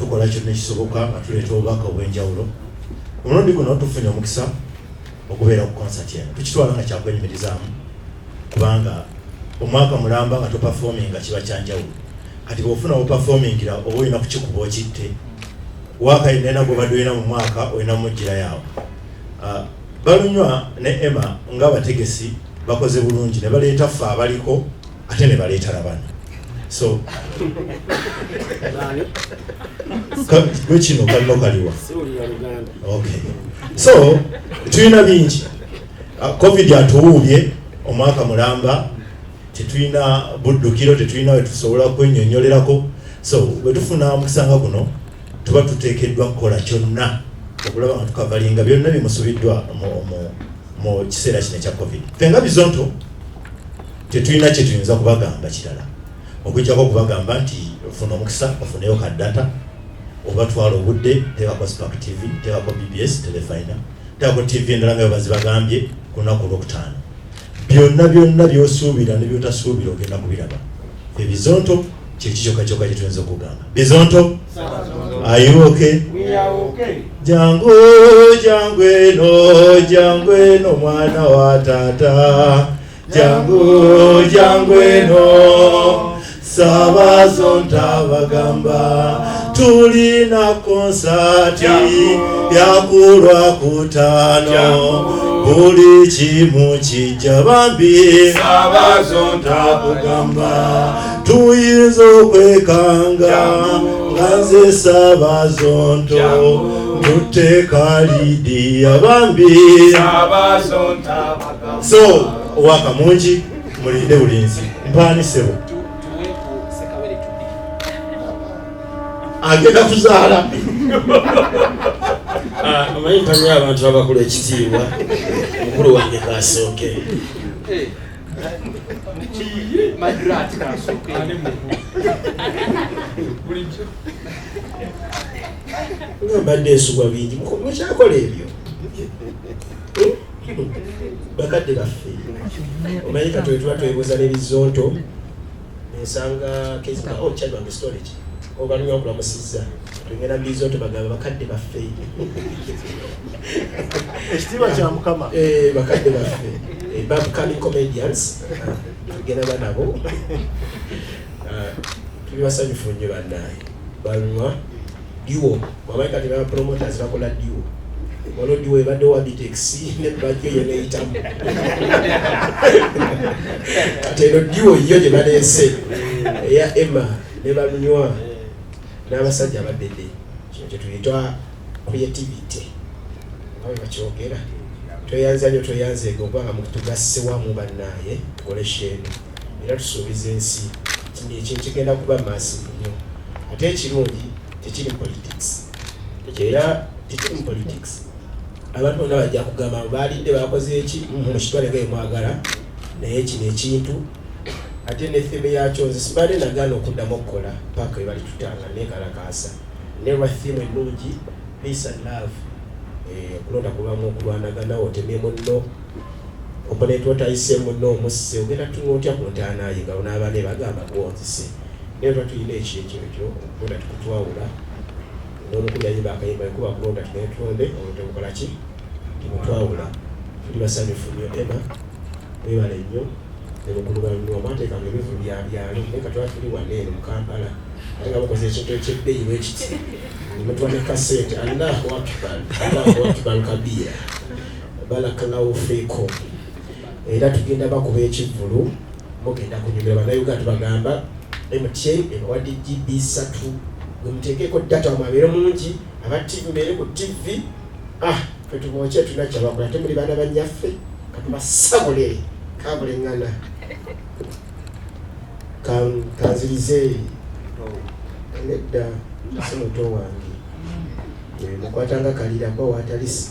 tukola kyonna ekisoboka nga tuleeta obubaka obw'enjawulo. Omulundi guno tufunye omukisa okubeera ku concert eno, tukitwala nga kyakwenyumirizaamu kubanga omwaka mulamba nga toperforminga kiba kyanjawulo. Kati bw'ofuna operformingira oba olina kukikuba okitte waka yenna gw'obadde olina mu mwaka olina mujjira yawo. Balunywa ne Emma ng'abategesi bakoze bulungi ne baleeta ffe abaliko ate ne baleeta labana. So gwe kino kalino kaliwa. Okay. So tulina bingi. Covid atuwuubye omwaka mulamba, tetulina buddukiro, tetulina we tusobola kwennyonnyolerako. So bwe tufuna omusanga guno tuba tuteekeddwa kukola kyonna okulaba nga tukavalinga byonna bimusubiddwa mu kiseera kino ekya Covid. Ffe nga Bizonto tetulina kye tuyinza kubagamba kirala okujjako okubagamba nti ofuna omukisa ofuneyo ka data oba twala obudde teekako Spark TV, teekako BBS Telefina, teekako TV endala nga bazibagambye ku lunaku olwokutaano. Byonna by'osuubira ne by'otasuubira ogenda kubiraba. Ffe Bizonto kyekyo kyokka kye tuyinza okugamba. Bizonto, are you okay? We are okay. Jangu eno mwana wa tata. Jangu eno Sabazonta bagamba. Tulina konsati ya kulwa kutano. Buli kimu kijja bambi. Sabazonta bagamba. Tuyinza okwekanga nga nze Sabazonto tuteeka lidi abambi. So owaka mungi mulinde bulinzi mpaani sebo agenda kuzaala amanyi mpanya abantu abakulu ekitiibwa mukulu wange kasooke mbadde ensugwa bingi mukyakola ebyo bakadde baffe omanyi katowe tuba twebuuza n'ebizonto ensanga kezika omukyali wange storage obalunya okulamusizza tugenda bizonto bagamba bakadde baffe ekitiibwa kya Mukama. Bakadde baffe upcoming comedians tugenda banabo tuli basanyufu nnyo bannaye balunywa duo wamanyi kati baba promoters bakola duo Walodi we bade wa bitexi ne bajyo yene itamu. Atero diwo yoje bade se ya Emma ne balunywa n'abasajja badede. Kyo tuyitwa creativity. Awe bachokera. Toyanze gobanga mu kutugase wa mu bannaye tukoleshe era tusubiza ensi. Kindi ekintu kigenda kuba massive nnyo. Ate ekirungi tekiri politics. Tekera tekiri politics. Abantu bonna bajja kugamba balidde bakoze eki mu kitwale gaye mwagala naye kino ekintu ate ne theme yakyo nze sibadde nagana okuddamu okukola paka we bali tutanga nekalakaasa ne lwa theme ennungi peace and love okulonda kubamu okulwanagana otemye munno opponent otayise munno omusse ogenda tunga otya ku ntaanaye nga n'abaana bagamba gwonzise naye twatulina ekyo okulonda tukutwawula n'omukulu yayi bakayimba kuba kulonda tunetonde obutebukola ki timutwawula tuli basanyufu nnyo Emma webale nnyo ne mukulu balunywa mwateekanga ebivu byabyalo naye katwala tuli waneeno mu Kampala ate nga bakoze ekintu ekyebbeeyi bwekiti nemutwala kasente Allahu Akbar kabira barakallahu fiikum era tugenda bakuba ekivulu mugenda kunyumira bannayuganda tubagamba MTN ebawadde GB 3 gumteekeko data wamabeere mungi abativi mbere ku TV twetumoche tunacha bakola ate muli baana banyaffe katubasabule kabulengana kanzilize nedda simuto wange mukwatanga kalira kwa watalisi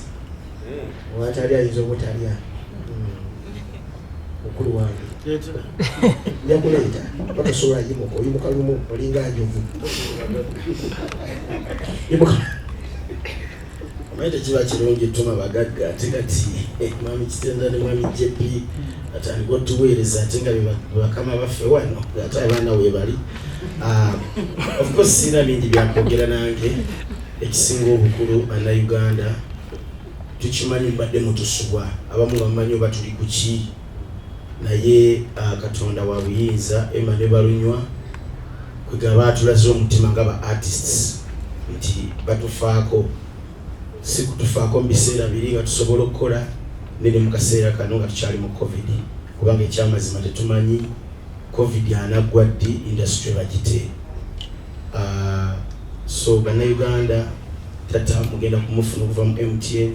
watali ayinza obutalya mukulu wange nyakuleeta batosobola yimuka lumu olinga njovu maite kiba kirungi tuma bagagga ate kati mwami Kitenda ne mwami JP atandika otuweereza ate nga bakama baffe wano ate abaana we bali Of course sina bingi byakwogera nange ekisinga obukulu Bannayuganda tukimanyi mbadde mutusubwa abamu bamanyi oba tuli kuki naye Katonda wa buyinza Emma ne Balunywa kwegaba atulaze omutima ng'aba artists nti batufaako si kutufaako mu biseera biri nga tusobola okukola nene mu kaseera kano nga tukyali mu covid kubanga ekyamazima tetumanyi covid anaggwa ddi industry bagite so Bannayuganda tata mugenda kumufuna okuva mu MTN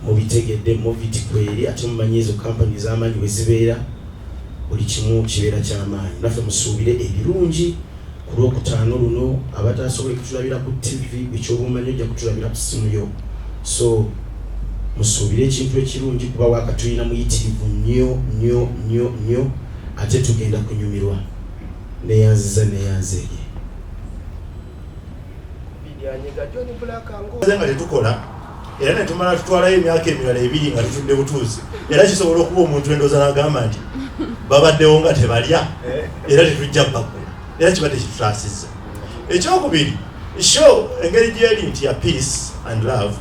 mubitegedde moviti kweri ate mumanyi ezo company z'amaanyi bwe zibeera buli kimu kibeera ky'amaanyi naffe musuubire ebirungi ku Lwokutaano luno abatasobola kutulabira ku TV ekyobumanyi ojja kutulabira ku simu yo so musuubire ekintu ekirungi kuba wakatulina muyitirivu nnyo ate tugenda kunyumirwa neyanziza neyanzeeye nga tetukola era ne tumala tutwalayo emyaka emirala 2 nga tutudde butuuzi era kisobola okuba omuntu endooza n'agamba nti babaddewo nga tebalya era tetujja bakula era kibadde kitutaasizza. Ekyokubiri show engeri gyeri nti ya peace and love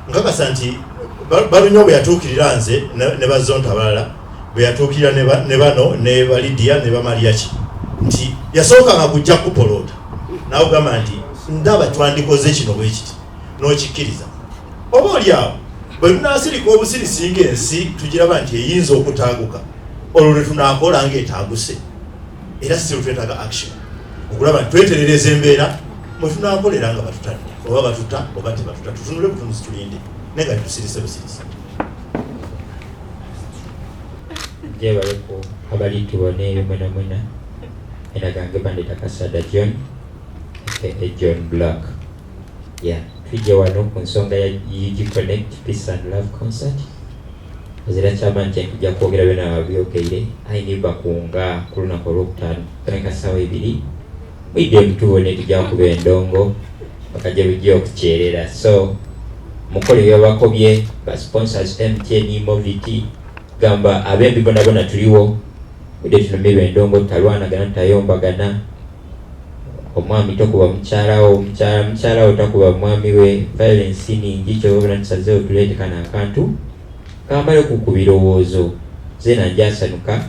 nkakasa nti Balunywa bwe yatuukirira nze ne bazonta abalala bwe yatuukirira ne bano ne Balidia ne Bamaliaki nti yasooka nga kujja kupolota nawe ogamba nti ndaba twandikoze kino bwe kiti n'okikkiriza oba oli awo bwe tunaasirika obusirisi ng'ensi tugiraba nti eyinza okutaaguka olwo lwe tunaakola ng'etaaguse era si twetaaga action okulaba nti tweterereza embeera mwe tunaakolera nga batutadde oba batuta oba tebatuta tutunule butunuzi tulinde naye nga tusirise busirisi. Jebaleko abali tubone mwena enagange bandita Kasada John John Black tujja wano ku nsonga ya UG Connect Peace and Love Concert azira chama nti tujja kwogera byonna byogeire ayinibwa kunga ku lunaku Olwokutaano kaneka ssaawa 2 mwidde mutubone tujja kuba endongo bakajja bujja okukyerera so mukole byabakobye ba sponsors MTN Moviti gamba abembi bona tuliwo mwidde tunomibe endongo talwanagana tayombagana omwami tokuba mukyala takuba mwami we violence ningi kyobona tusaze otulete kana akantu kamale kukubirowoozo zena njasanuka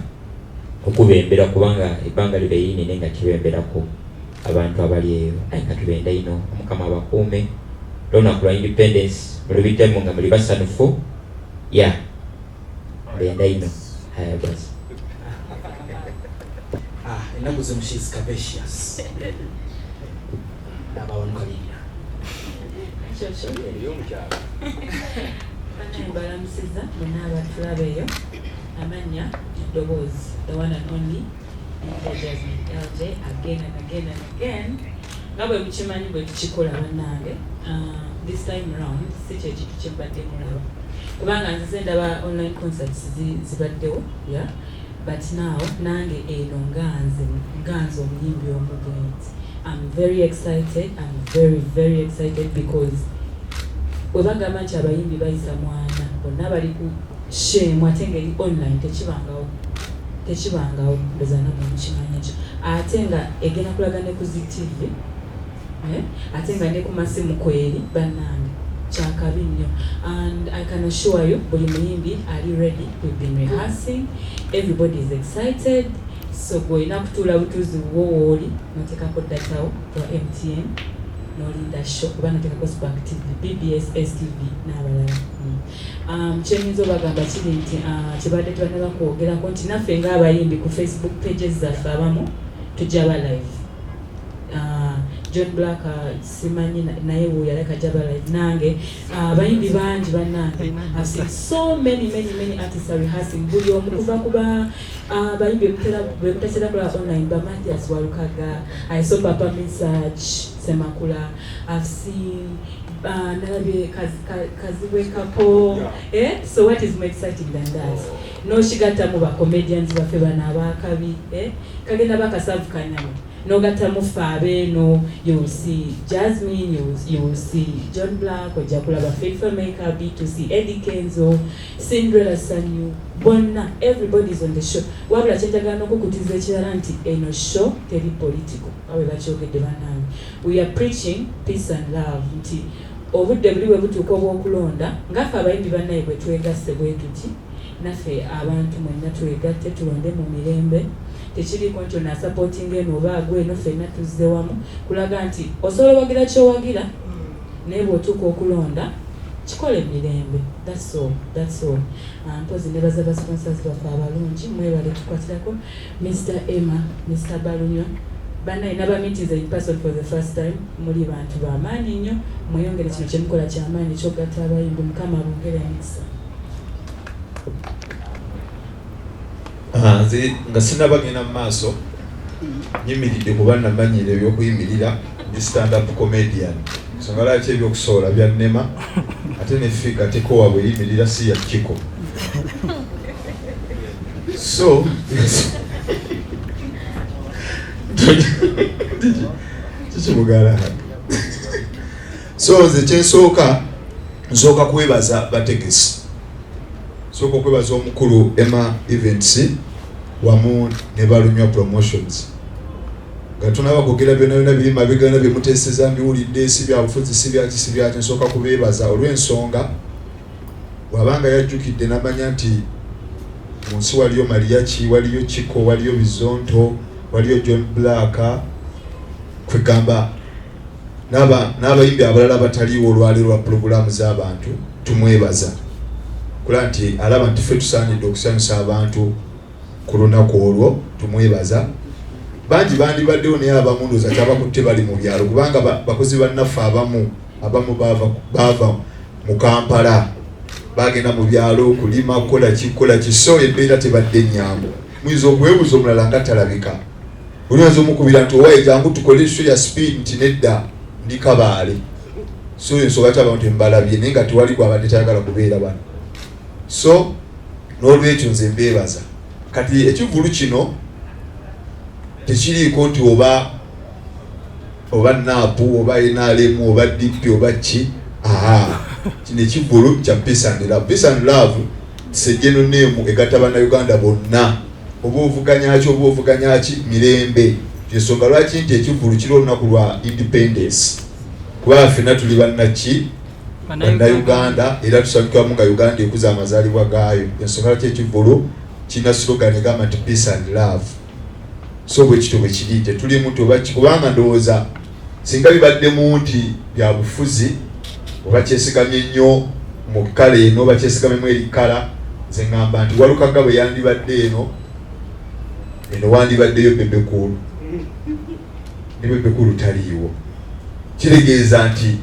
okubembera kubanga ebbanga libe yinene nga kibemberako abantu abali eyo naye nga tubenda ino omukama abakuume olunaku lwa independence mulubitemu nga muli basanufu benda ino basi ennaku zino she is capacious abawanukalira balamusiza bonna abatulaba eyo amanya eddoboozi the one and only Jasmine LJ again and again nga bwe mukimanyi bwe tukikola bannange this time round si kye kintu kye mbadde mulaba kubanga nzize ndaba online concerts zibaddewo but now nange eno nganze omuyimbi omubwenti I'm very excited. Very excited because webagamba nti abayimbi bayisa mwana bonna bali ku shame ate ngeri online tekibangawo ndozana mu kimanya ekyo ate nga egenda kulaga ne ku ZTV ate nga ne ku masimu kweri bannange kyakabi nnyo and I can assure you buli muyimbi ali ready. We've been rehearsing, everybody is excited. So goina kutuula butuuzi wooli noteekako datawo wa MTN n'olinda show kuba nateekako Spark TV, BBS, STV n'abalala. Kyenyinza obagamba kiri nti kibadde tubadde bakwogerako nti naffe ng'abayimbi ku Facebook pages zaffe abamu tujja ba live. John Black simanyi naye wo yaleka jaba live nange abayimbi bangi bannange. I've seen so many artists are rehearsing buli omu kuva kuba abayimbi bekutasera kula online ba Mathias Walukaga, I saw Papa Message Semakula, I've seen nalabe kaziwe kapo so what is more exciting than that? No shigata mu ba comedians baffe bana abakabi kagenda bakasavu kanyama no gatamu faabe no, you will see Jasmine, you will see John Black, or Jakulaba Faithful Maker, B2C, Eddie Kenzo, Cinderella Sanyu, Bonna, everybody's on the show. Wabula chenjagano kukutiza chiranti eno show teri political. Awe bachogedde banange. We are preaching peace and love. Nti obudde buliwe butuuka obw'okulonda ngaffe abayimbi bannaye bwe twegasse bwe tuti naffe abantu mwenna twegatte tulonde mu mirembe tekiriko nti ono asupporting eno oba agweno ffenna tuzze wamu kulaga nti osobola owagira kyowagira naye bw'otuuka okulonda kikola emirembe. That's all. Mpozi nebaza ba sponsors baffe abalungi mwebale tukwatirako Mr. Emma, Mr. Balunywa banaye n'abamitiza in person for the first time muli bantu b'amaanyi nnyo mweyongere kino kyemukola ky'amaanyi ekyogatta abayimbi Mukama abongere emikisa. Nze nga sinabagenda mu maaso nyimiridde kuba namanyire ebyokuyimirira ndi stand up comedian nsonga lwaki ebyokusobola byannema ate nefiika tekowa bwe yimirira si ya kiko so kikimugala so nze nsooka kwebaza bategesi, nsooka okwebaza omukulu Emma Events wamu ne Balunywa Promotions nga tunabakogera byonna biri mabega bye muteeseza mbiwulidde si bya bufuzi si byaki nsooka kubeebaza olw'ensonga wabanga yajjukidde n'amanya nti mu nsi waliyo Mariachi, waliyo Chiko, waliyo Bizonto, waliyo John Black, kwegamba n'abayimbi abalala bataliwo olwaleero lwa pulogulaamu z'abantu tumwebaza kula nti alaba nti ffe tusaanidde okusanyusa abantu ku lunaku olwo tumwebaza. Bangi bandibaddewo naye abamu ndowooza kyabakutte bali mu byalo kubanga bakozi bannaffe abamu baava mu Kampala bagenda mu byalo kulima kukola ki so embeera tebadde nnyangu. Muyinza okwebuuza omulala nga talabika oyinza omukubira nti owaye jangu tukole show ya speed nti nedda ndi Kabaale so ensonga ti abantu mbalabye naye nga tewali gwabadde tayagala kubeera bano so n'olwekyo nze mbeebaza. Kati ekivulu kino tekiriiko nti oba NAPU oba NRM oba DP oba ki kino ekivulu kya peace and love. Peace and love sejjeno name egatta bannayuganda bonna oba ovuganya ki mirembe. Ensonga lwaki nti ekivulu kiri olunaku lwa independence kuba ffenna tuli bannayuganda era tusanyukiramu nga Uganda ekuza amazaalibwa gaayo. Ensonga lwaki ekivulu kirina slogan egamba nti peace and love. So bwe kityo bwe kiri tetuli muntu oba kubanga ndowooza singa bibaddemu nti bya bufuzi oba kyesigamye nnyo mu kkala eno oba kyesigamyemu eri kkala nze ŋŋamba nti Walukaga bwe yandibadde eno wandibaddeyo Bebekulu ne Bebekulu taliiwo. Kiregeeza nti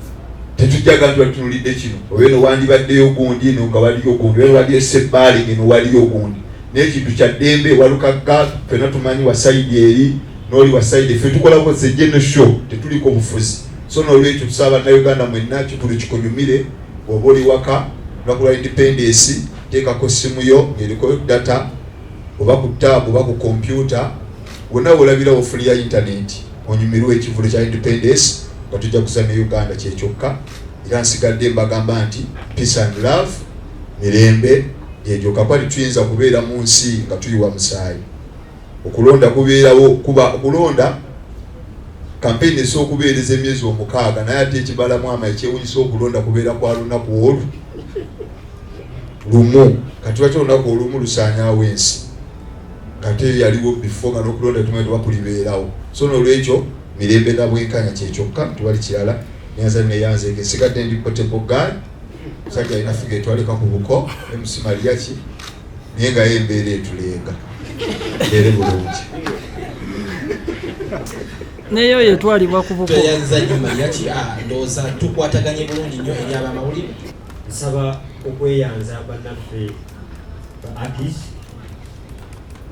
tetujjaga nti batunulidde kino oba eno wandibaddeyo gundi eno nga waliyo gundi oba waliyo Sebbaali eno waliyo gundi n'ekintu kya ddembe. Walukaga ffenna tumanyi wa sayidi eri n'oli wa sayidi ffe tukolako sejjeno show tetuliko bufuzi so n'olwekyo tusaba bannayuganda mwenna kituli kikunyumire bw'oba oli waka lunaku lwa independence teekako ssimu yo ng'eriko data oba ku tab oba ku kompyuta wonna wolabirawo fuli ya internet onyumirwe ekivulu kya independence nga tujja kusana Uganda kyekyokka era nsigadde mbagamba nti peace and love mirembe egyo kakwali tuyinza kubeera mu nsi nga tuyiwa musaayi. Okulonda kubeerawo kuba okulonda kampeni esookubeereza emyezi 6 naye ate ekibalamu ama ekyewunyisa okulonda kubeera kwa lunaku olwo lumu kati lwaki olunaku olumu lusaanyaawo ensi kate yaliwo before nga n'okulonda tumanyi tubakulibeerawo so n'olwekyo mirembe na bwenkanya kyekyokka tubali kirala nyanza neyanzeege sigadde ndi potable guy musajja alina figa etwaleka ku buko MC Mariachi naye nga embeera etulenga ere bulungi neyo yetwalibwa ku buko toyanza nnyo Mariachi ndowooza tukwataganye bulungi nnyo eri abamawulire. Nsaba okweyanza bannaffe ba artist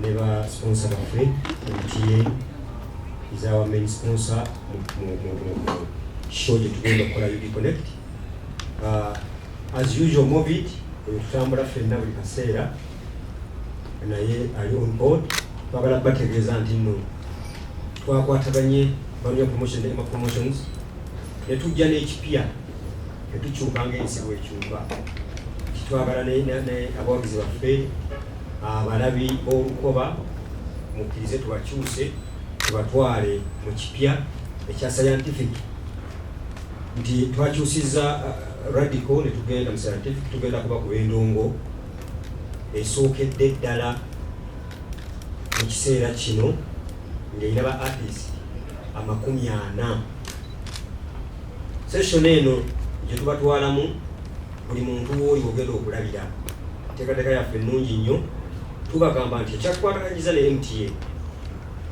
ne ba sponsor baffe MTN is our main sponsor mu show gye tugenda okukola UD Connect. As usual Movid tutambula ffenna buli kaseera naye ali on board twagala bategeeza nti nno twakwataganye Balunywa promotion ne promotions ne tujja n'ekipya tetukyuka ng'ensi bw'ekyuka kitwagala ne abawagizi baffe abalabi b'olukoba mukkirize tubakyuse tubatwale mu kipya ekya scientific nti twakyusizza radical ne tugenda mu scientific tugenda kuba ku endongo esookedde ddala mu kiseera kino ng'erina ba artist 40. Session eno gye tubatwalamu buli muntu oyo ogenda okulabira teekateeka yaffe ennungi nnyo tubagamba nti ekyakukwataganyiza ne MTA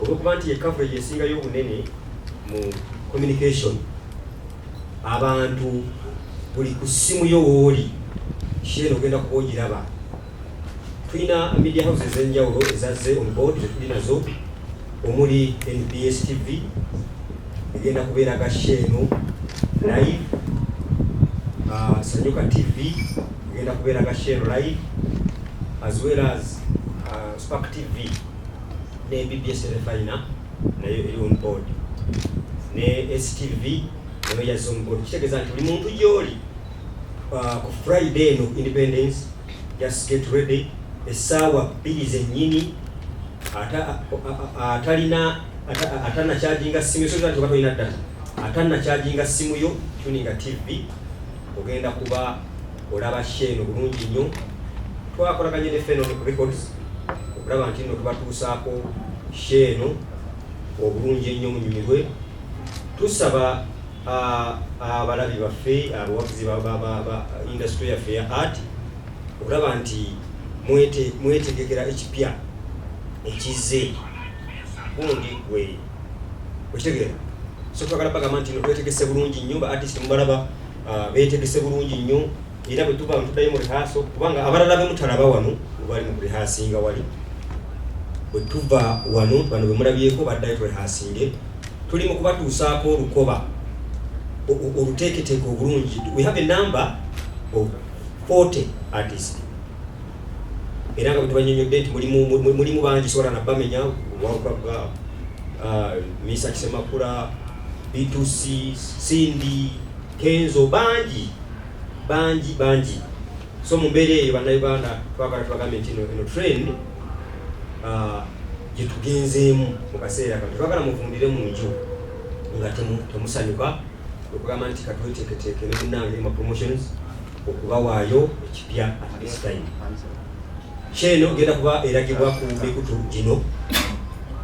olwokuba nti ye coverage esingayo obunene mu communication abantu buli ku ssimu yo wooli kyeno ogenda kuba ogiraba. Tulina media houses ez'enjawulo ezazze on board zetuli nazo omuli NBS TV egenda kubeera gasheno live, Sanyuka TV egenda kubeera gasheno live, as well as Spark TV ne BBS Refiner nayo eri on board ne STV nayo yazze on board. Kitegeeza nti buli muntu gy'oli ku Friday no Independence, just get ready. Essaawa 2 zennyini atana charginga simu so that tulina data atana charginga simu yo tuninga TV ogenda kuba olaba sheno bulungi nnyo. Twakolaganye ne Feno Records okulaba nti no tubatuusaako sheno obulungi ennyo munyumirwe. Tusaba abalabi baffe abawagizi ba industry yaffe ya art okulaba nti mwetegekera ekipya ekize gundi gwe okitegeera. So twagala bagamba nti twetegese bulungi nnyo, ba artist mubalaba beetegese bulungi nnyo era bwe tuba tuddayo mu rehearsal kubanga abalala be mutalaba wano bali mu rehearsinga wali bwe tuva wano bano bwe mulabyeko baddayo rehearsinge tuli mu kubatuusaako olukoba oluteeketeeke obulungi. We have a number of 40 artists era nga bwetubanyonyodde nti mulimu bangi sobola nabamenya wawukaga Misa Kisemakula, B2C, Cindy, Kenzo, bangi. So mu mbeera eyo bannayuganda twagala tubagambe nti eno trend gye tugenzeemu mu kaseera kano twagala muvundire mu nju nga temusanyuka okugamba nti katweteeketeeke ne munnange ma promotions okubawaayo ekipya at this time. Kyeno genda kuba eragibwa ku mikutu gino.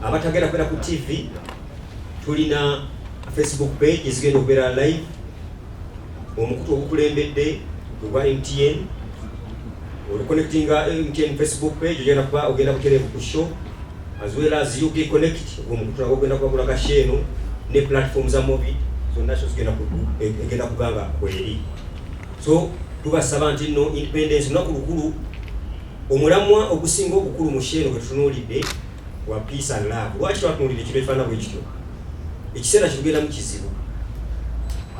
Abatagenda kwera ku TV tulina Facebook page ezigenda okubeera live. Omukutu ogukulembedde ogwa MTN connectinga MTN Facebook page ogenda kutereevu ku show as well as UK Connect omukutu nagwo ogenda kuba kulaga sheno ne platform za movie zonna zigenda kubanga kweri. So tubasaba nti no Independence nakulukulu omulamwa ogusinga obukulu mu sheno gwe tutunuulidde wa peace and love. Lwaki twatunuulidde kino ekifaana bwe kityo? Ekiseera kitugenda mu kizibu,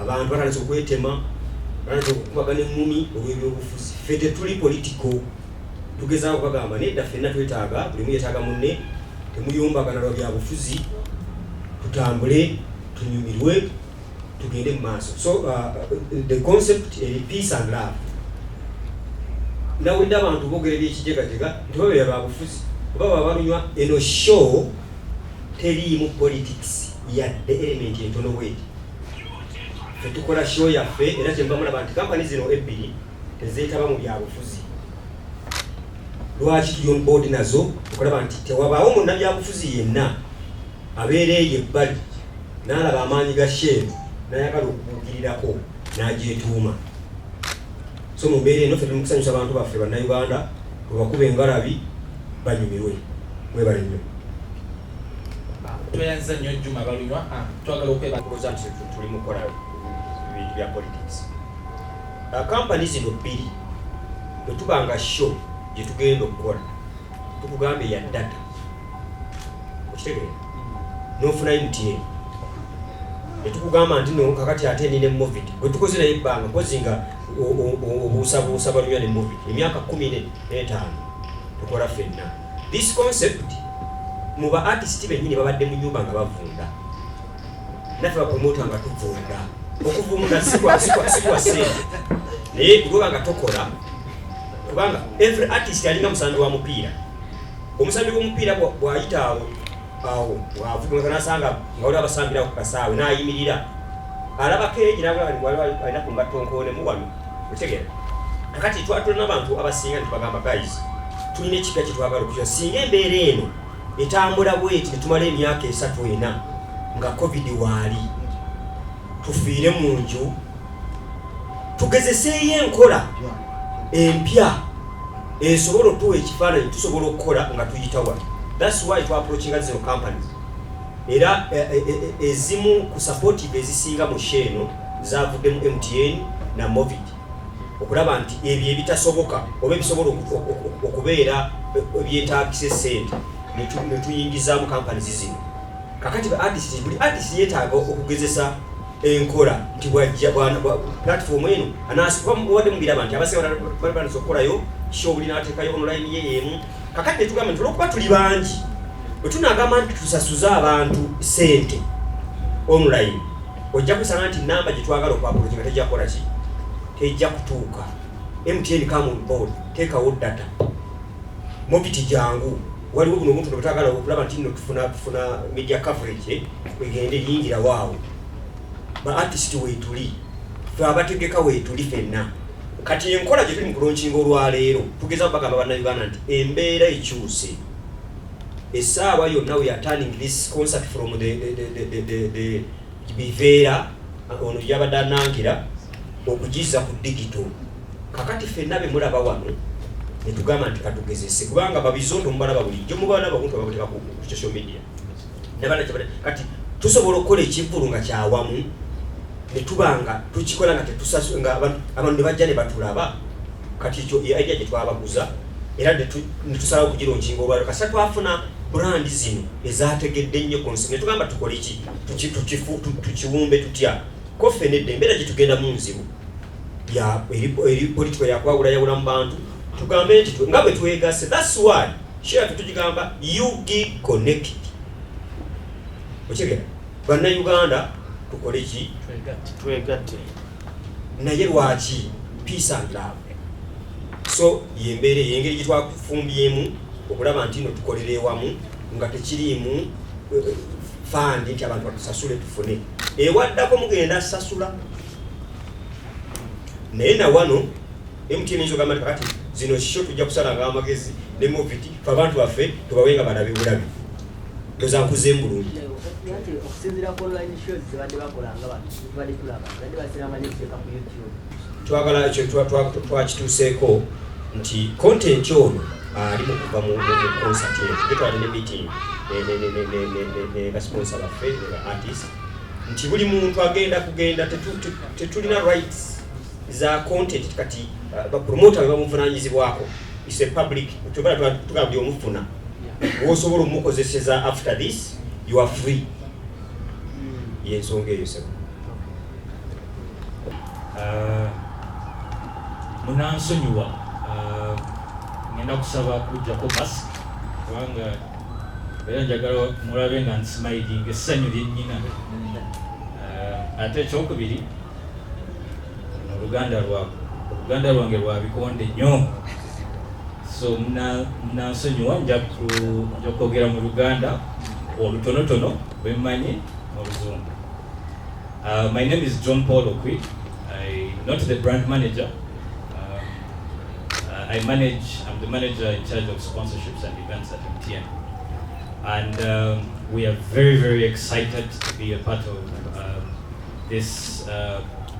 abantu batandise okwetema, batandise okukubagana emmumi olw'ebyobufuzi. Ffe tetuli political, tugezaako okubagamba nedda ffenna twetaaga, buli mu yeetaaga munne, temuyumbagana lwa byabufuzi, tutambule, tunyumirwe, tugende mu maaso. So the concept is peace and love. Nawulidde abantu boogera ebyekijegajega nti babeera babufuzi oba baba balunywa. Eno show teriimu politics yadde element entono bweti. Ffe tukola show yaffe era kye mbamulaba nti kampani zino ebbiri tezeetaba mu byabufuzi. Lwaki tuli on board nazo okulaba nti tewabaawo munnabyabufuzi yenna abeera eyo ebbali n'alaba amaanyi ga sheno n'ayagala okubuukirirako n'agyetuuma. So mu mbeera eno ffe tuli mu kusanyusa abantu baffe bannayuganda tubakuba engalabi banyumirwe. Mwebale nnyo. Tweyanza nnyo Juma Balunywa, twagala okwebaza nti tuli mu kukola ebintu bya politics. Kampani zino bbiri bwe tubanga show gye tugenda okukola tukugambe ya data okitegeera n'ofuna MTN netukugamba nti no kakati ate nine Movit bwe tukoze naye ebbanga kozinga obuusabuusa Balunywa ne Movit emyaka 15 tukola ffenna. This concept mu ba artist bennyini babadde mu nyumba nga bavunda naffe bapromota nga tuvunda okuvunda sikwa sente naye kuba nga tokola kubanga every artist alinga musambi wa mupiira omusambi w'omupiira bw'ayita awo wavuga nasanga nga wali abasambira ku kasaawe n'ayimirira alabako egirabwa alina ku ngatonkoone mu wano otegera kakati twatulina abantu abasinga ntibagamba guys tulina ekiga kyetwagala okukyusa singa embeera eno etambula bweti netumala emyaka 3-4 nga covid waali tufiire mu nju tugezeseeyo enkola empya esobola otuwa ekifaananyi tusobola okukola nga tuyita wali. That's why to approaching zero companies era ezimu ku supportive ezisinga mu sheno zavudde mu MTN na Movit okulaba nti ebyo ebitasoboka oba ebisobola okubeera ebyetaagisa sente ne tuyingiza mu companies zino. Kakati ba artists buli artist yetaaga okugezesa enkola nti bwajja platform eno anasiba wadde mubiraba nti abaseera bali sokolayo show buli nateekayo online yemu. Kakati netugamba nti olwokuba tuli bangi bwe tunagamba nti tusasuza abantu sente online ojja kusanga nti namba gye twagala okwapologinga tejja kukola ki tejja kutuuka. MTN come on board teekawo data Movit jangu waliwo buno omuntu bwetagala okulaba nti nno tufuna media coverage egende yingira waawo ba artist weetuli fe abategeka weetuli fenna. Kati enkola gye tuli mu kulonkinga olwaleero tugeza bagamba bannayuganda nti embeera ekyuse essaawa yonna we are turning this concept from the biveera ono yabadde anangira okugiza ku digital. Kakati fenna be mulaba wano netugamba nti katugezese kubanga babizondo mubalaba bulijjo mubalaba abantu ababateka ku social media nabana kati tusobola okukola ekivulu nga kyawamu netubanga tukikola nga tetusasu nga abantu ne bajja ne batulaba kati ekyo idea gye twabaguza era netusalawo okugironkinga olwaliro kasa twafuna brand zino ezategedde nnyo konsi netugamba tukole ki tukiwumbe tutya kofe nedde embeera gye tugenda mu nzibu eri politiko yakwawula yawula mu bantu tugambe nti nga bwe twegase. That's why share tutugamba UG connected okigera bannayuganda tukole ki twegatte naye lwaki peace and love. So yembeere yengeri gye twakufumbyemu okulaba nti no tukolere wamu nga tekirimu fund nti abantu batusasule tufune ewaddako mugenda sasula naye na wano MTN izo gamba kati zino sho tujja kusala nga amagezi ne Movit fa abantu baffe tubawenga badabi bulabi toza nkuze mbulungi okusinzira ku online shows zibadde bakola nga bantu bali tulaba bali basiranga ne kuteeka ku YouTube twagala ekyo twakituuseeko nti content ono ali mu kuva mu concert yetu twali ne meeting ne sponsor baffe ne artist nti buli muntu agenda kugenda tetulina rights za content kati ba promoter bamuvunanyizibwako is a public tugabye omufuna wosobola omukozeseza after this you are free yensonga eyo sebo munansonyiwa ngenda kusaba kujjako mask kubanga era njagala mulabe nga nsmiling essanyu lyennyina ate ekyokubiri oluganda lwange lwa bikonde nnyo so munansonyiwa nja kwogera mu Luganda olutonotono bwe mmanyi mu Luzungu. My name is John Paul Okwi. I'm not the brand manager. I'm the manager in charge of sponsorships and events at MTN. And we are very, very excited to be a part of this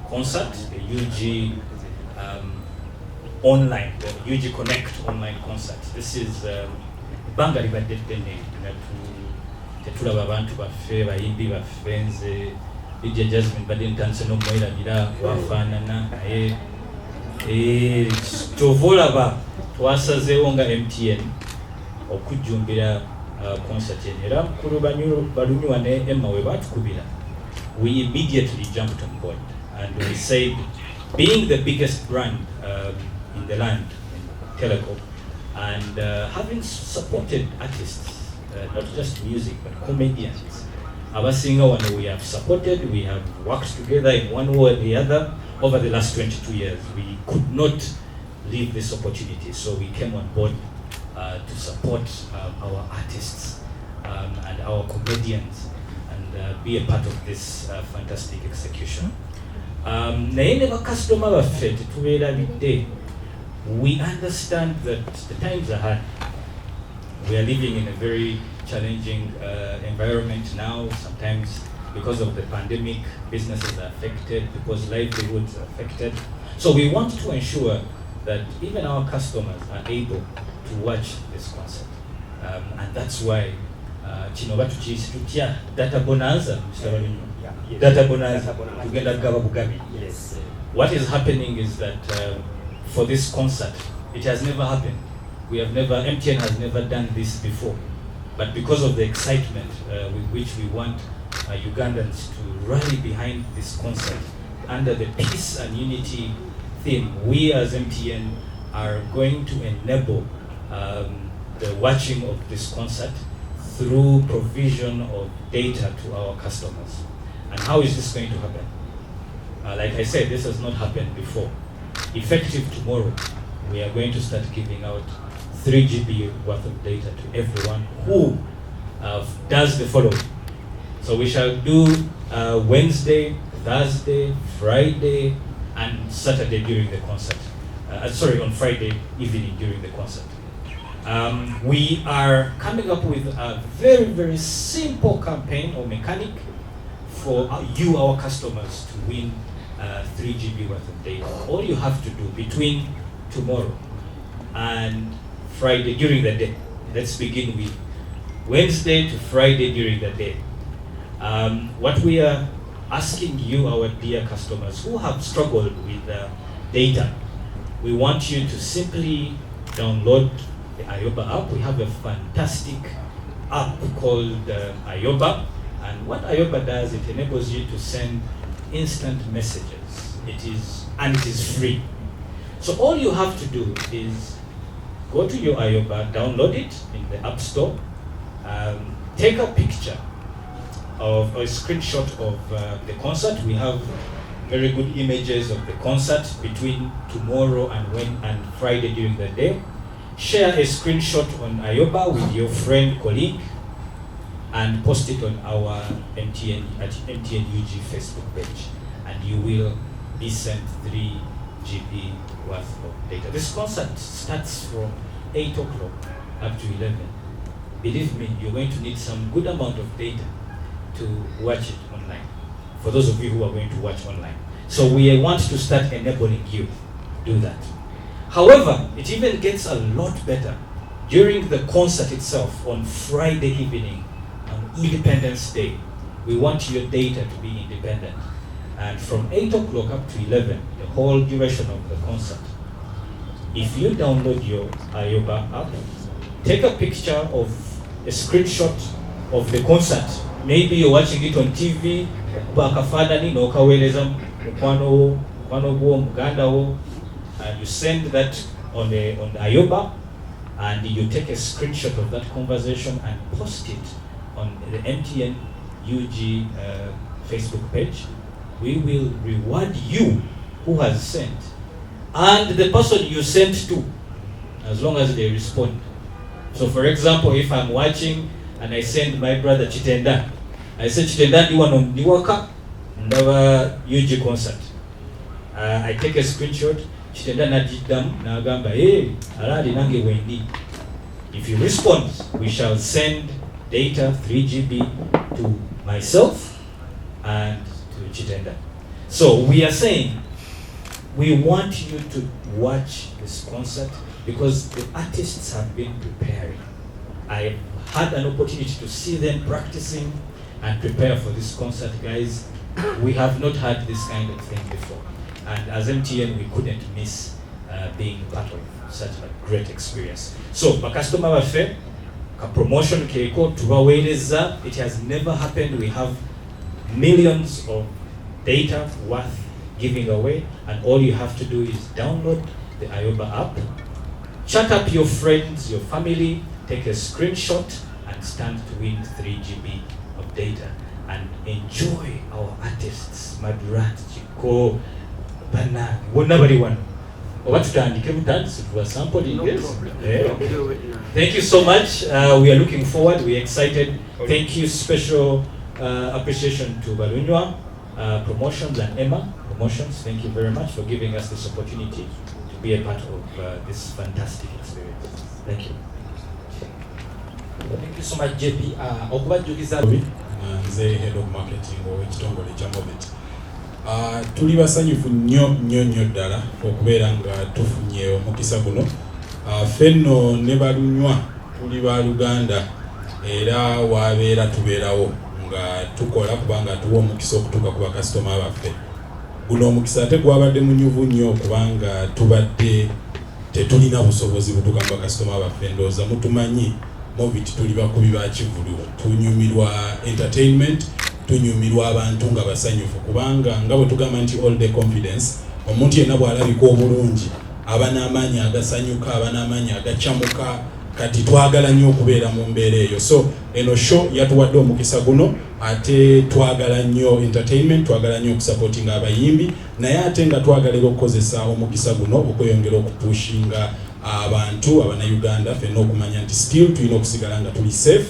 concert, the UG online, the UG Connect online concert. This is Banga libadetene tetulaba abantu baffe bayimbi baffe nze DJ Jasmine badde ntanse n'omwerabira wafaanana naye kyovolaba twasazeewo nga MTN okujjumbira concert eno era mukulu balunywa ne Emma we batukubira we immediately jumped on board and we said being the biggest brand in the land in telecom and having supported artists not just music, but comedians. Our singer, when we have supported, we have worked together in one way or the other over the last 22 years. We could not leave this opportunity, so we came on board to support our artists and our comedians and be a part of this fantastic execution. Naye ne bakasitoma baffe tetubeerabidde. We understand that the times are hard. We are living in a very challenging environment now. Sometimes because of the pandemic, businesses are affected, because livelihoods are affected. So we want to ensure that even our customers are able to watch this concert. And that's why kino batukiyise tutya data bonanza, Mr. Balunyu. Data bonanza, tugenda kugaba bugabi. What is happening is that for this concert, it has never happened. MTN has never done this before. But because of the excitement with which we want Ugandans to rally behind this concert, under the peace and unity theme, we as MTN are going to enable the watching of this concert through provision of data to our customers. And how is this going to happen? Like I said, this has not happened before. Effective tomorrow, we are going to start giving out 3 GB worth of data to everyone who does the following. So we shall do Wednesday, Thursday, Friday, and Saturday during the concert. On Friday evening during the concert. We are coming up with a very, very simple campaign or mechanic for you, our customers, to win 3 GB worth of data. All you have to do between tomorrow and Friday during the day, let's begin with Wednesday to Friday during the day. What we are asking you, our dear customers who have struggled with data, we want you to simply download the Ayoba app. We have a fantastic app called Ayoba, and what Ayoba does, it enables you to send instant messages. It is free. So all you have to do is go to your Ayoba, download it in the App Store, take a picture of a screenshot of the concert. We have very good images of the concert between tomorrow and Friday during the day. Share a screenshot on Ayoba with your friend, colleague, and post it on our MTN UG Facebook page, and you will be sent 3 GB worth of data. This concert starts from 8 o'clock up to 11. Believe me, you're going to need some good amount of data to watch it online, for those of you who are going to watch online. So we want to start enabling you to do that. However, it even gets a lot better. During the concert itself, on Friday evening, on Independence Day, we want your data to be independent. And from 8 o'clock up to 11, the whole duration of the concert, if you download your Ayoba app, take a picture of a screenshot of the concert. Maybe you're watching it on TV, and you send that on the Ayoba, and you take a screenshot of that conversation and post it on the MTN UG Facebook page. We will reward you who has sent, and the person you sent to, as long as they respond. So for example, if I'm watching and I send my brother Chitenda, I say Chitenda, you want on Niwaka, Ndava UG concert. I take a screenshot, Chitenda Najidam, Nagamba, hey, Aladi Nange Wendi. If you respond, we shall send data 3 GB to myself and to Chitenda. So we are saying we want you to watch this concert because the artists have been preparing. I had an opportunity to see them practicing and prepare for this concert, guys. We have not had this kind of thing before. And as MTN, we couldn't miss being part of such a great experience. So, bakasitoma baffe, ka promotion keeko tubaweereza. It has never happened. We have millions of data worth giving away, and all you have to do is download the Ayoba app, chat up your friends, your family, take a screenshot, and stand to win 3 GB of data and enjoy our artists, Madrat, Chico, Bana, nobody one. What's the sample in this? Thank you so much. We are looking forward. We're excited. Thank you. Special appreciation to Balunywa Promotions and Emma Promotions. Thank you very much for giving us this opportunity to be a part of this fantastic experience. Thank you. Thank you so much, JP. Nze head of marketing w'ekitongole kya Movit. Tuli basanyufu nnyo ddala okubeera nga tufunye omukisa guno. Ffenno ne Balunywa tuli ba Luganda era wabeera tubeerawo nga tukola kubanga tuwa omukisa okutuuka ku bakasitoma baffe. Guno omukisa ate gwabadde munyuvu nnyo kubanga tubadde tetulina busobozi butuuka mu bakasitoma baffe. Ndowooza mutumanyi Movit tuli bakubi ba kivulu, tunyumirwa entertainment, tunyumirwa abantu nga basanyufu kubanga nga bwe tugamba nti all day confidence, omuntu yenna bw'alabika obulungi aba n'amaanyi agasanyuka, aba n'amaanyi agacyamuka, kati twagala nnyo okubeera mu mbeera eyo. So eno show yatuwadde omukisa guno, ate twagala nnyo entertainment, twagala nnyo okusupportinga abayimbi, naye ate nga twagalira okukozesa omukisa guno okweyongera okupushinga abantu abannayuganda ffenna okumanya nti still tulina okusigala nga tuli safe,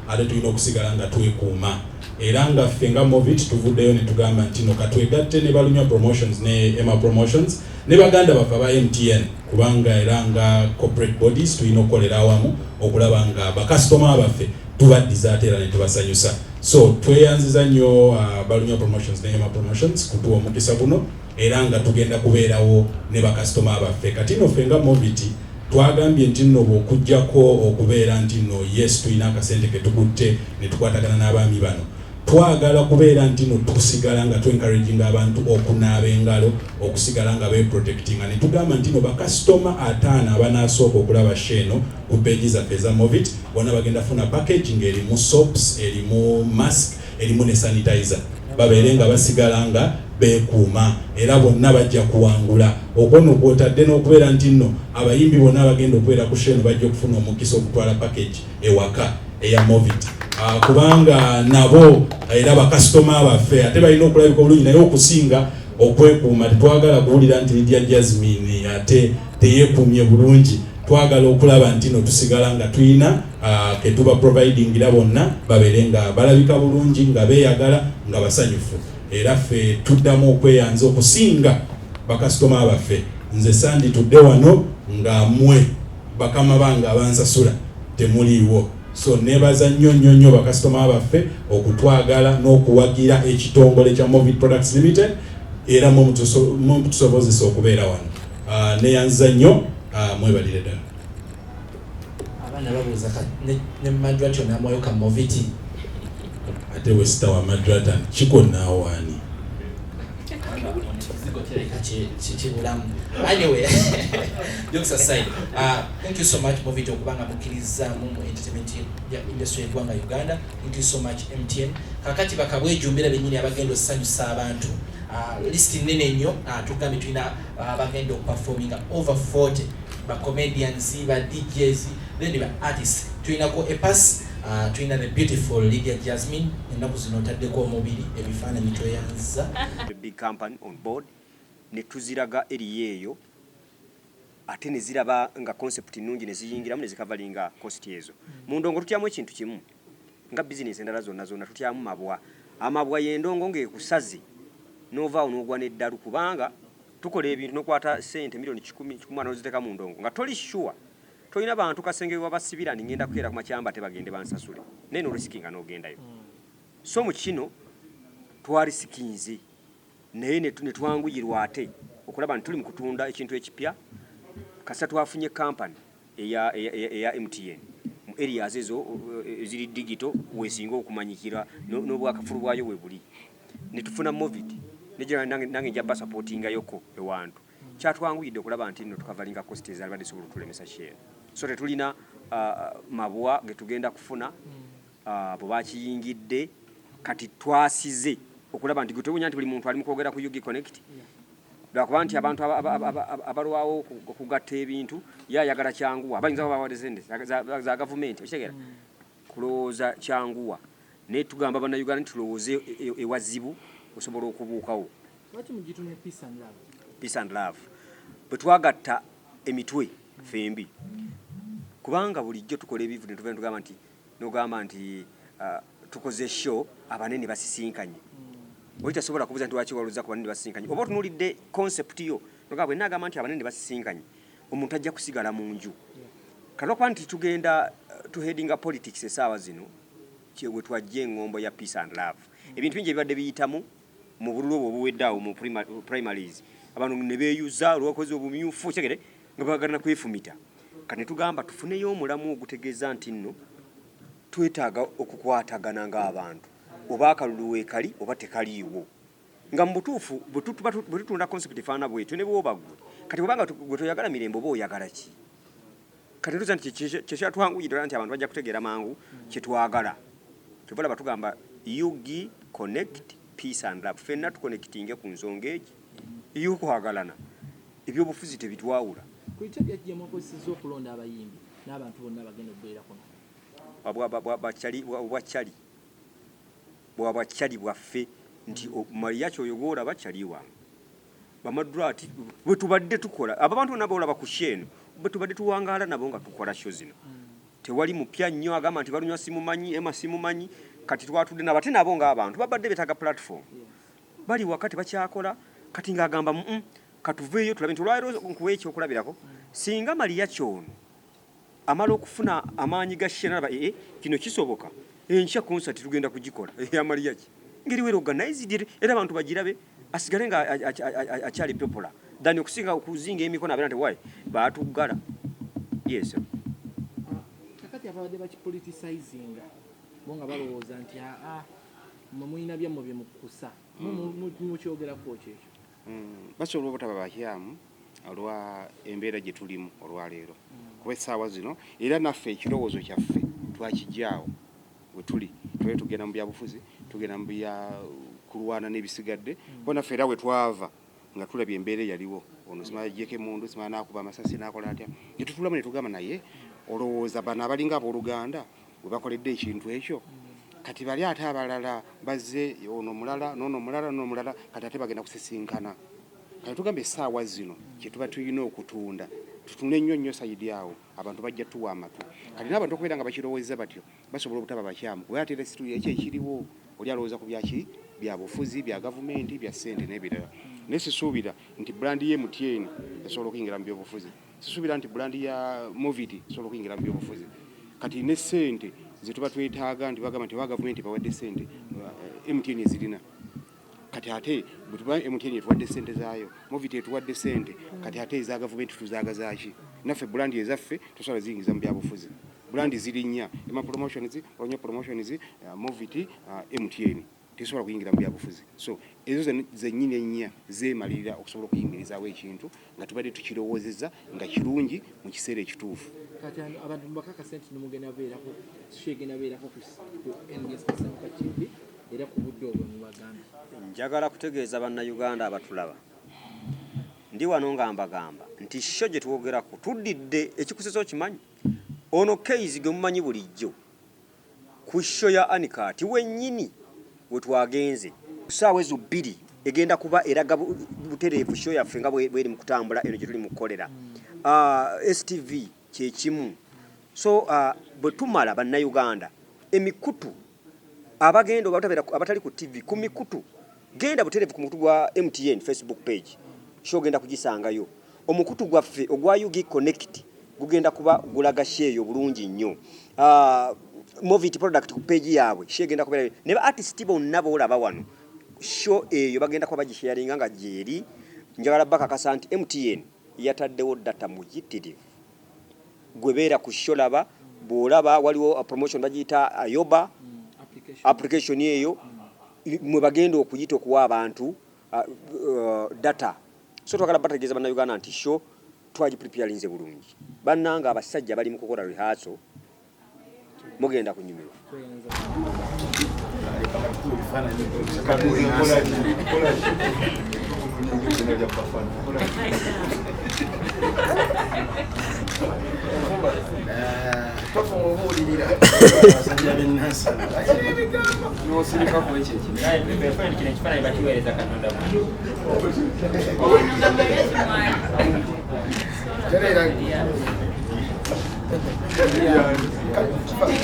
ate tulina okusigala nga twekuuma. Era nga ffe nga Movit tuvuddeyo ne tugamba nti no katwegatte ne Balunywa Promotions ne Emma Promotions ne baganda baffe aba MTN, kubanga era nga corporate bodies tulina okukolera awamu okulaba nga bakasitoma baffe tubaddiza ate era ne tubasanyusa. So tweyanziza nnyo Balunywa Promotions ne Emma Promotions kutuwa omukisa guno, era nga tugenda kubeerawo ne bakasitoma baffe. Kati no ffe nga Movit twagambye nti nno bw'okuggyako okubeera nti nno yes tulina akasente ke tukutte ne tukwatagana n'abaami bano, twagala kubeera nti no tusigala nga tu-encouraging abantu okunaaba engalo, okusigala nga be-protectinga, ne tugamba nti no bakasitoma 5 abanaasooka okulaba sheeno ku peegi zaffe eza Movit bonna bagenda funa package ng'erimu soaps, erimu mask, erimu ne sanitizer, babeere nga basigala nga beekuuma era bonna bajja kuwangula. Okwono kwotadde n'okubeera nti nno abayimbi bonna bagenda okubeera ku sheeno bajja okufuna omukisa okutwala package ewaka eya Movit. Kubanga nabo era bakasitoma baffe ate balina okulabika obulungi, naye okusinga okwekuuma. Tetwagala kuwulira nti Lydia Jasmine ate teyeekuumye bulungi, twagala okulaba nti no tusigala nga tulina ke tuba providingira bonna babeere nga balabika bulungi, nga beeyagala, nga basanyufu. Era ffe tuddamu okweyanza okusinga bakasitoma baffe. Nze sandi tudde wano nga mmwe bakama bange abansasula temuliiwo. So nebaza nnyo bakasitoma baffe okutwagala n'okuwagira ekitongole kya Movit Products Limited era mu tusobozesa okubeera wano. Neyanza nnyo, mwebalire ddala. Abaana babuuza ne Madrat onamwayo ka Movit. Ate wesita wa Madrat kiko naawaani. Anyway, jokes aside, thank you so much Movit okubanga mukkiriza mu entertainment industry y'eggwanga Uganda. Thank you so much MTN. Kakati bakabwejumbira bennyini abagenda osanyusa abantu. List nene nnyo, tugambye tulina abagenda okuperforminga over 40 ba comedians, ba DJs, then ba artists. Tulinako a pass, tulina the beautiful Lydia Jasmine, ennaku zino otaddeko omubiri ebifaananyi tweyanza. The big company on board. Ne tuziraga eri eyo ate ne ziraba nga concept nnungi ne ziyingiramu ne zikavalinga cost ezo. Mu ndongo tutyamu ekintu kimu nga business endala zonna tutyamu mabwa. Amabwa y'endongo ng'ekusaze n'ovaawo n'ogwa n'eddalu kubanga tukola ebintu n'okwata ssente milioni 10 n'oziteeka mu ndongo nga toli sure tolina bantu kasenge wabasibira ngenda kukeera ku makyamba tebagende bansasule naye n'olisikinga n'ogendayo. So mu kino twarisikinze naye ne twanguyirwa ate okulaba nti tuli mu kutunda ekintu ekipya. Kasa twafunye company eya MTN mu areas ezo ziri digital wesinga okumanyikira n'obwakafulu bwayo we buli. Ne tufuna Movit nejja nange njaba supportinga yoko ewantu kyatwanguyidde okulaba nti no tukavalinga cost ezalibadde sobola okutulemesa share. So tetulina mabwa getugenda kufuna bwe bakiyingidde kati twasize okulaba nti gutebunya nti buli muntu ali mu kwogera ku UG Connect. Lwakuba nti abantu abalwawo okugatta ebintu yayagala kyangu abayinza babawadde sente za gavumenti okitegeera kulowooza kyanguwa naye tugamba bannayuganda nti tulowooze ewazibu osobola okubuukawo. Lwaki mugitumye peace and love? Peace and love. Bwe twagatta emitwe fembi kubanga bulijjo tukola ebivu ne tugamba nti tukoze show abanene basisinkanye. Oitasobola kubuza nti lwaki waluza ku banene basisinkanye. Oba tunulidde concept yo nogamba bwe nagamba nti abanene basisinkanye omuntu ajja kusigala mu nju. Kalokwa nti tugenda heading politics esaawa zino we twajje engombo ya peace and love. Ebintu bingi ebibadde biyitamu mu bululu obwo obuweddeawo mu primaries abantu ne beeyuza olw'okozi obumyufu kyegere nga baagala kwefumita. Kati tugamba tufuneyo omulamu ogutegeeza nti nno twetaaga okukwatagana ng'abantu oba akalulu weekali oba tekaliiwo nga mu butuufu bwe tutunda concept efaana bwetyo ne bwoba gwe kati bwebanga gwe toyagala mirembe oba oyagala ki. Kati tuza nti kyetwanguyirira nti abantu bajja kutegeera mangu kyetwagala tubalaba tugamba yugi connect peace and love. Ffenna tuconnectinge ku nsonga egi y'okwagalana ebyobufuzi tebitwawula. Kuyita byajja mwakozesezza okulonda abayimbi n'abantu bonna bagenda okubeera kuno bwabakyali bwaffe nti Mariachi oyo gw'olaba kyali wange Bamadrati bwe tubadde tukola abantu nabo olaba ku sheno bwe tubadde tuwangaala nabo nga tukola show zino tewali mupya nnyo agamba nti balunywa simumanyi simumanyi kati twatudde nabate nabo ng'abantu babadde betaga platform bali wakati bakyakola kati ng'agamba katuveeyo tulabe nti olwaliro nkuwa ekyokulabirako singa Mariachi ono amala okufuna amaanyi ga sheno kino kisoboka enkya concert tugenda kugikola ya Mariachi ngeri wero organized era abantu bagirabe asigale nga akyali popular dani okusinga okuzinga emikono abera nti why baatuggala. Yes kakati abadde bakipoliticizing bonga balowooza nti mumuyina byammwe bye mukusa mukyogerako kyekyo basobola obutaba bakyamu olwa embeera gye tulimu olwaleero kuba essaawa zino era naffe ekirowoozo kyaffe twakijjaawo we tuli tugenda mu byabufuzi tugenda mu bya kulwana n'ebisigadde bo naffe era we twava nga tulabye embeera yaliwo ono simala jjeko emundu simala nakuba amasasi nakola atya netutulamu ne tugamba naye olowooza bano abalinga abooluganda we bakoledde ekintu ekyo kati bali ate abalala bazze ono mulala nono mulala no mulala kati ate bagenda kusisinkana kati tugamba essaawa zino kye tuba tulina okutunda tutune nnyo sayidi awo abantu bajja tuwa amatu kati n'abantu okubeera nga bakirowoozeza batyo basobola obutaba bakyamu kuba ate era situdiyo ekyo ekiriwo oli alowooza ku byaki bya bufuzi bya gavumenti bya ssente n'ebirala naye sisuubira nti brandi ye MTN esobola okuyingira mu byobufuzi sisuubira nti brandi ya Moviti esobola okuyingira mu byobufuzi kati ne ssente ze tuba twetaaga nti bagamba nti wa gavumenti bawadde ssente MTN ezirina kati ate bwe tuba MTN etuwadde ssente zaayo Moviti etuwadde ssente kati ate eza gavumenti tuzaagazaaki naffe brandi ezaffe tosobola ziyingiza mu byabufuzi brandi ziri nnya ema promotions onye promotions Moviti MTN tesobola kuyingira mu byabufuzi so ezo zennyini ennya zeemalirira okusobola okuyingirizaawo ekintu nga tubadde tukirowoozezza nga kirungi mu kiseera ekituufu. Kati abantu mbakakasa nti nimugenda beerako shegenda beerako ku NBS Kasamuka TV era ku budde obwo mu baganda. Njagala kutegeeza bannayuganda abatulaba ndi wano nga mbagamba nti sho gye twogerako tuddidde ekikuseso kimanyi ono Keizi gwe mumanyi bulijjo ku sho ya Anikati wennyini we twagenze ssaawa ezo bbiri egenda kuba eraga butereevu sho yaffe nga bweri mu kutambula eno gye tuli mu kukolera STV kyekimu so bwe tumala bannayuganda emikutu abagenda abatali ku TV ku mikutu genda butereevu ku mukutu gwa MTN Facebook page sho genda kugisangayo omukutu gwaffe ogwa Yugi Connect gugenda kuba gulaga sheeyo bulungi nnyo Moviti product ku page yaabwe shegenda kubeera ne ba artist bonna boolaba wano show eyo bagenda kuba bagisharinga nga jeri njagala bakakasa nti MTN yataddewo data mujitirivu gwebeera ku show laba boolaba waliwo promotion bagiyita Ayoba application eyo mwe bagenda okuyita okuwa abantu data so twagala bategeeza bannayuganda nti show twagipreparinze bulungi bannanga abasajja bali mu kukola rehearsal mugenda kunyumirwa.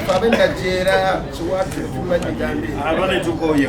Pabenda jera suwatu tumanyi gambi abane tukoye